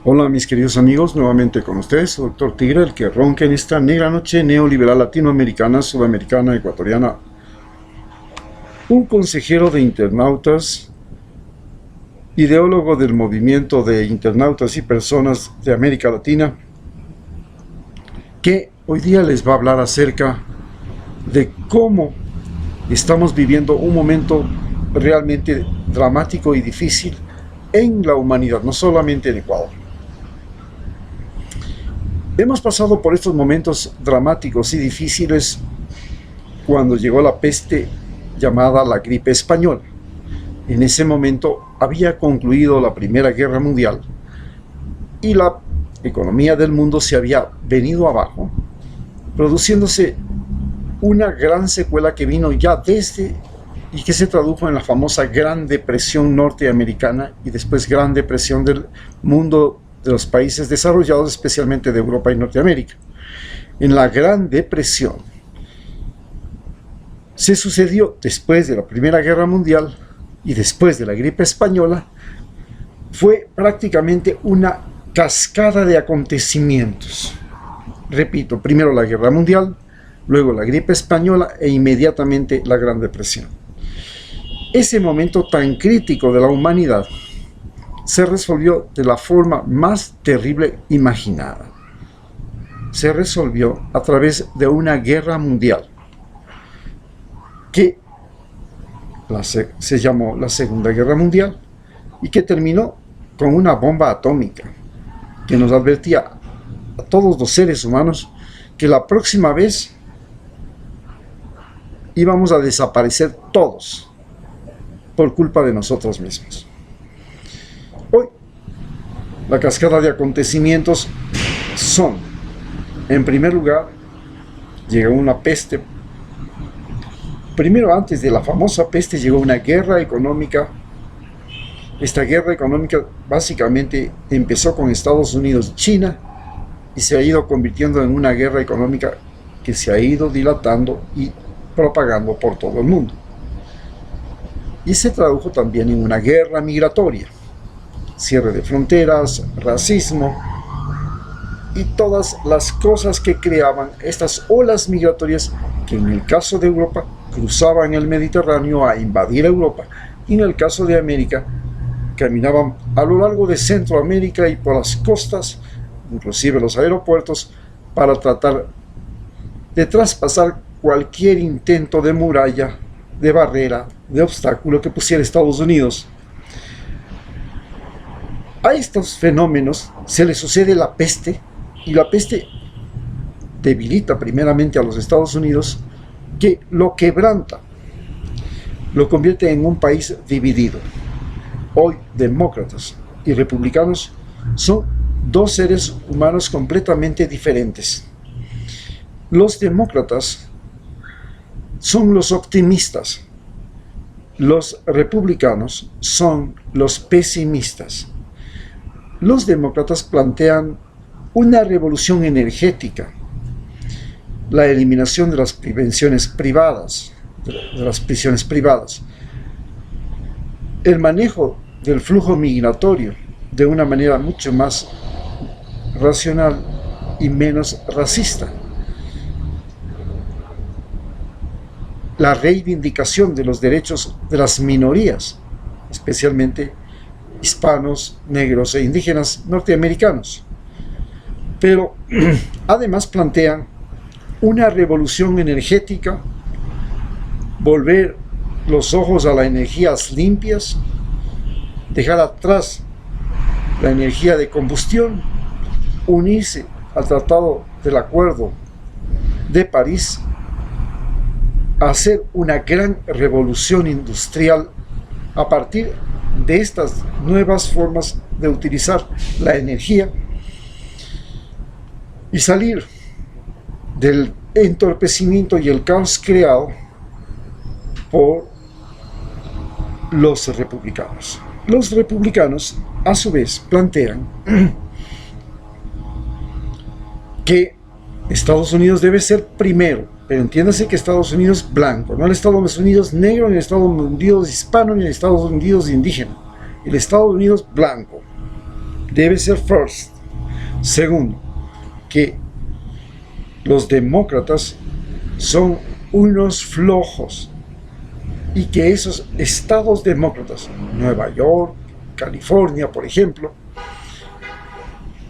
Hola mis queridos amigos, nuevamente con ustedes, su Dr. Tigre, el que ronca en esta negra noche neoliberal latinoamericana, sudamericana, ecuatoriana. Un consejero de internautas, ideólogo del movimiento de internautas y personas de América Latina, que hoy día les va a hablar acerca de cómo estamos viviendo un momento realmente dramático y difícil en la humanidad, no solamente en Ecuador. Hemos pasado por estos momentos dramáticos y difíciles cuando llegó la peste llamada la gripe española. En ese momento había concluido la Primera Guerra Mundial y la economía del mundo se había venido abajo, produciéndose una gran secuela que vino ya desde y que se tradujo en la famosa Gran Depresión norteamericana y después Gran Depresión del mundo de los países desarrollados, especialmente de Europa y Norteamérica. En la Gran Depresión se sucedió después de la Primera Guerra Mundial y después de la gripe española, fue prácticamente una cascada de acontecimientos. Repito, primero la Guerra Mundial, luego la gripe española e inmediatamente la Gran Depresión. Ese momento tan crítico de la humanidad se resolvió de la forma más terrible imaginada. Se resolvió a través de una guerra mundial que se llamó la Segunda Guerra Mundial y que terminó con una bomba atómica que nos advertía a todos los seres humanos que la próxima vez íbamos a desaparecer todos por culpa de nosotros mismos. Hoy, la cascada de acontecimientos son, en primer lugar, llegó una peste. Primero, antes de la famosa peste, llegó una guerra económica. Esta guerra económica básicamente empezó con Estados Unidos y China y se ha ido convirtiendo en una guerra económica que se ha ido dilatando y propagando por todo el mundo. Y se tradujo también en una guerra migratoria. Cierre de fronteras, racismo y todas las cosas que creaban estas olas migratorias que en el caso de Europa cruzaban el Mediterráneo a invadir Europa y en el caso de América caminaban a lo largo de Centroamérica y por las costas, inclusive los aeropuertos, para tratar de traspasar cualquier intento de muralla, de barrera, de obstáculo que pusiera Estados Unidos. A estos fenómenos se le sucede la peste, y la peste debilita primeramente a los Estados Unidos, que lo quebranta, lo convierte en un país dividido. Hoy, demócratas y republicanos son dos seres humanos completamente diferentes. Los demócratas son los optimistas, los republicanos son los pesimistas. Los demócratas plantean una revolución energética, la eliminación de las prisiones privadas, el manejo del flujo migratorio de una manera mucho más racional y menos racista, la reivindicación de los derechos de las minorías, especialmente hispanos, negros e indígenas norteamericanos. Pero además plantean una revolución energética, volver los ojos a las energías limpias, dejar atrás la energía de combustión, unirse al Tratado del Acuerdo de París, hacer una gran revolución industrial a partir de estas nuevas formas de utilizar la energía y salir del entorpecimiento y el caos creado por los republicanos. Los republicanos, a su vez, plantean que Estados Unidos debe ser primero, pero entiéndase que Estados Unidos blanco, no el Estados Unidos negro, ni el Estados Unidos hispano, ni el Estados Unidos indígena, el Estados Unidos blanco. debe ser first. Segundo, que los demócratas son unos flojos y que esos estados demócratas, Nueva York, California, por ejemplo,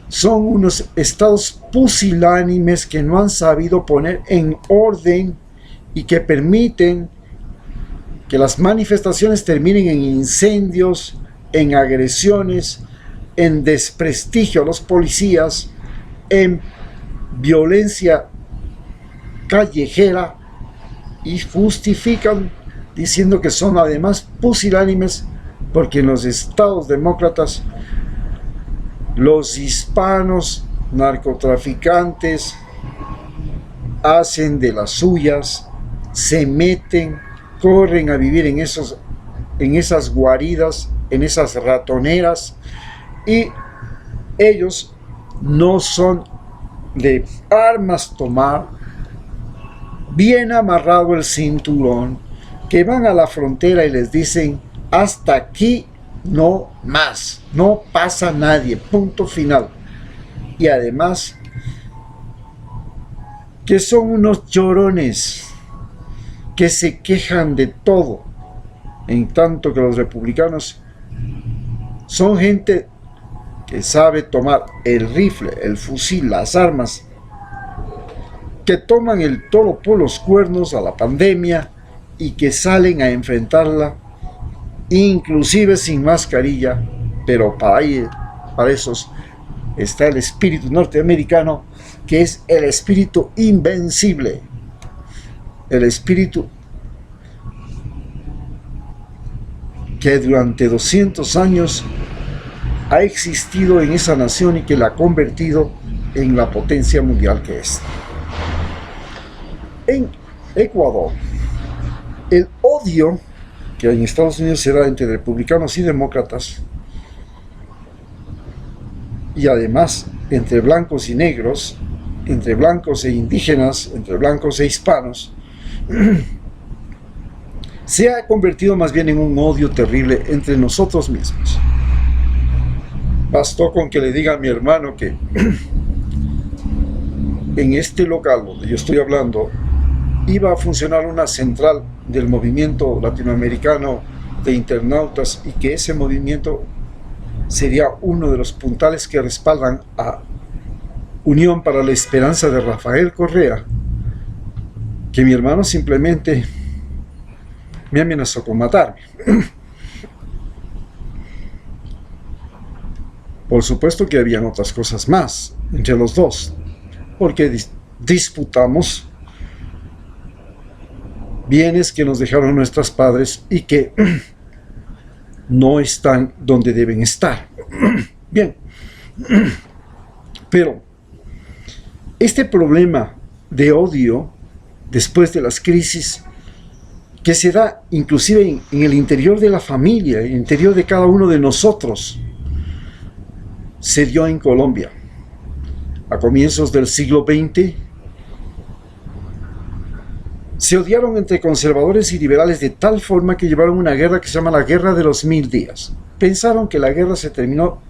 son unos estados pusilánimes que no han sabido poner en orden y que permiten que las manifestaciones terminen en incendios, en agresiones, en desprestigio a los policías, en violencia callejera, y justifican diciendo que son además pusilánimes porque en los estados demócratas los hispanos narcotraficantes hacen de las suyas, se meten, corren a vivir en esas guaridas, en esas ratoneras, y ellos no son de armas tomar, bien amarrado el cinturón, que van a la frontera y les dicen: hasta aquí no más, no pasa nadie, punto final. Y además que son unos llorones que se quejan de todo, en tanto que los republicanos son gente que sabe tomar el rifle, el fusil, las armas, que toman el toro por los cuernos a la pandemia y que salen a enfrentarla, inclusive sin mascarilla. Pero para esos está el espíritu norteamericano, que es el espíritu invencible, el espíritu que durante 200 años ha existido en esa nación y que la ha convertido en la potencia mundial que es. En Ecuador, el odio que en Estados Unidos se da entre republicanos y demócratas, y además entre blancos y negros, entre blancos e indígenas, entre blancos e hispanos, se ha convertido más bien en un odio terrible entre nosotros mismos. Bastó con que le diga a mi hermano que en este local donde yo estoy hablando iba a funcionar una central del movimiento latinoamericano de internautas, y que ese movimiento sería uno de los puntales que respaldan a Unión para la Esperanza de Rafael Correa, que mi hermano simplemente me amenazó con matarme. Por supuesto que habían otras cosas más entre los dos, porque disputamos bienes que nos dejaron nuestros padres y que no están donde deben estar. Bien, pero este problema de odio después de las crisis, que se da inclusive en el interior de la familia, en el interior de cada uno de nosotros, se dio en Colombia a comienzos del siglo XX. Se odiaron entre conservadores y liberales de tal forma que llevaron una guerra que se llama la Guerra de los 1000 días. Pensaron que la guerra se terminó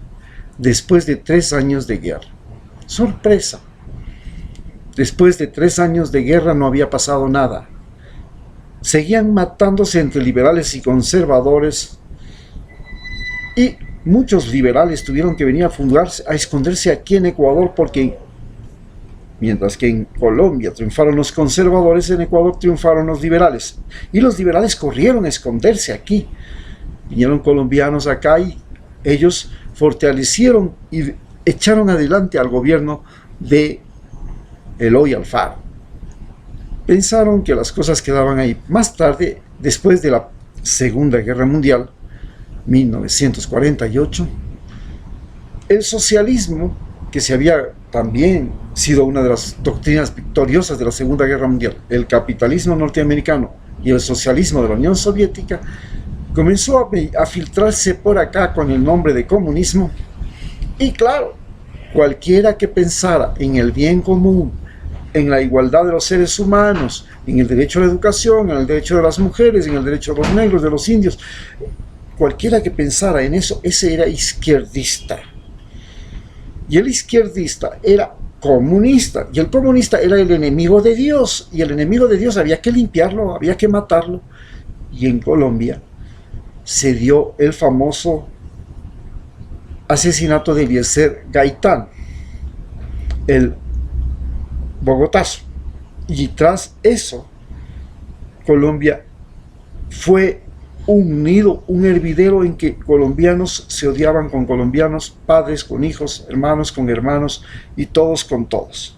después de 3 años de guerra. ¡Sorpresa! Después de 3 años de guerra no había pasado nada. Seguían matándose entre liberales y conservadores, y muchos liberales tuvieron que venir a esconderse aquí en Ecuador, porque mientras que en Colombia triunfaron los conservadores, en Ecuador triunfaron los liberales. Y los liberales corrieron a esconderse aquí. Vinieron colombianos acá y ellos fortalecieron y echaron adelante al gobierno de Eloy Alfaro. Pensaron que las cosas quedaban ahí. Más tarde, después de la Segunda Guerra Mundial, 1948, el socialismo, que se había también sido una de las doctrinas victoriosas de la Segunda Guerra Mundial, el capitalismo norteamericano y el socialismo de la Unión Soviética, comenzó a filtrarse por acá con el nombre de comunismo. Y claro, cualquiera que pensara en el bien común, en la igualdad de los seres humanos, en el derecho a la educación, en el derecho de las mujeres, en el derecho de los negros, de los indios, cualquiera que pensara en eso, ese era izquierdista. Y el izquierdista era comunista, y el comunista era el enemigo de Dios, y el enemigo de Dios había que limpiarlo, había que matarlo. Y en Colombia se dio el famoso asesinato de Eliezer Gaitán, el bogotazo. Y tras eso, Colombia fue un nido, un hervidero en que colombianos se odiaban con colombianos, padres con hijos, hermanos con hermanos y todos con todos.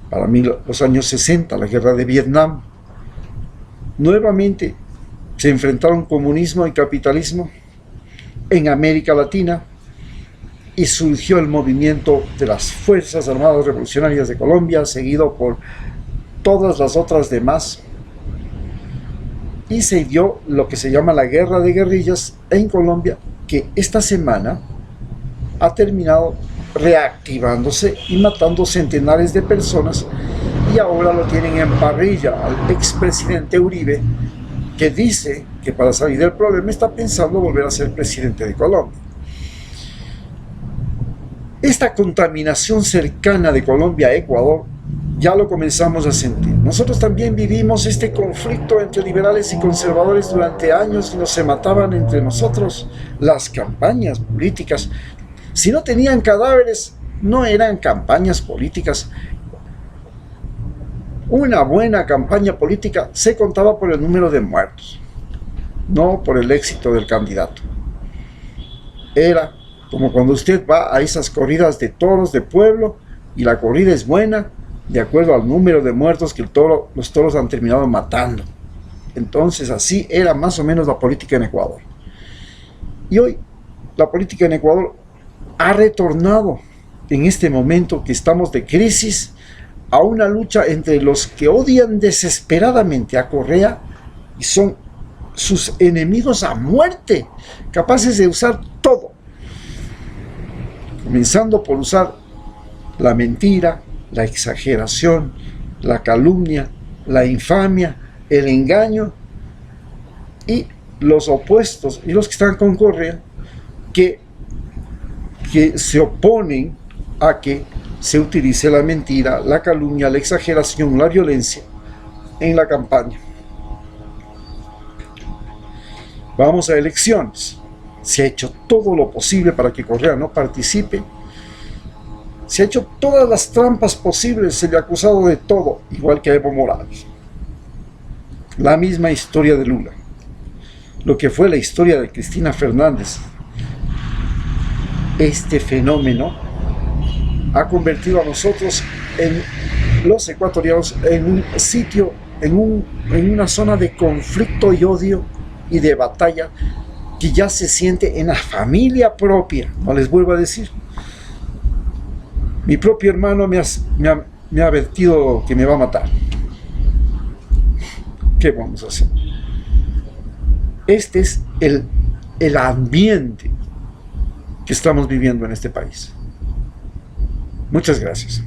Para mí, los años 60, la guerra de Vietnam, nuevamente se enfrentaron comunismo y capitalismo en América Latina y surgió el movimiento de las Fuerzas Armadas Revolucionarias de Colombia, seguido por todas las otras demás, y se dio lo que se llama la guerra de guerrillas en Colombia, que esta semana ha terminado reactivándose y matando centenares de personas, y ahora lo tienen en parrilla al expresidente Uribe, que dice que para salir del problema está pensando volver a ser presidente de Colombia. Esta contaminación cercana de Colombia a Ecuador ya lo comenzamos a sentir. Nosotros también vivimos este conflicto entre liberales y conservadores durante años, y nos se mataban entre nosotros. Las campañas políticas, si no tenían cadáveres, no eran campañas políticas. Una buena campaña política se contaba por el número de muertos, no por el éxito del candidato. Era como cuando usted va a esas corridas de toros de pueblo, y la corrida es buena de acuerdo al número de muertos que los toros han terminado matando. Entonces así era más o menos la política en Ecuador. Y hoy la política en Ecuador ha retornado, en este momento que estamos de crisis, a una lucha entre los que odian desesperadamente a Correa y son sus enemigos a muerte, capaces de usar todo, comenzando por usar la mentira, la exageración, la calumnia, la infamia, el engaño, y los opuestos y los que están con Correa, que se oponen a que se utilice la mentira, la calumnia, la exageración, la violencia en la campaña. Vamos a elecciones. Se ha hecho todo lo posible para que Correa no participe. Se ha hecho todas las trampas posibles, se le ha acusado de todo, igual que a Evo Morales. La misma historia de Lula. Lo que fue la historia de Cristina Fernández. Este fenómeno ha convertido a nosotros, en los ecuatorianos, en un sitio, en una zona de conflicto y odio y de batalla que ya se siente en la familia propia. No les vuelvo a decir. Mi propio hermano me ha advertido que me va a matar. ¿Qué vamos a hacer? Este es el ambiente que estamos viviendo en este país. Muchas gracias.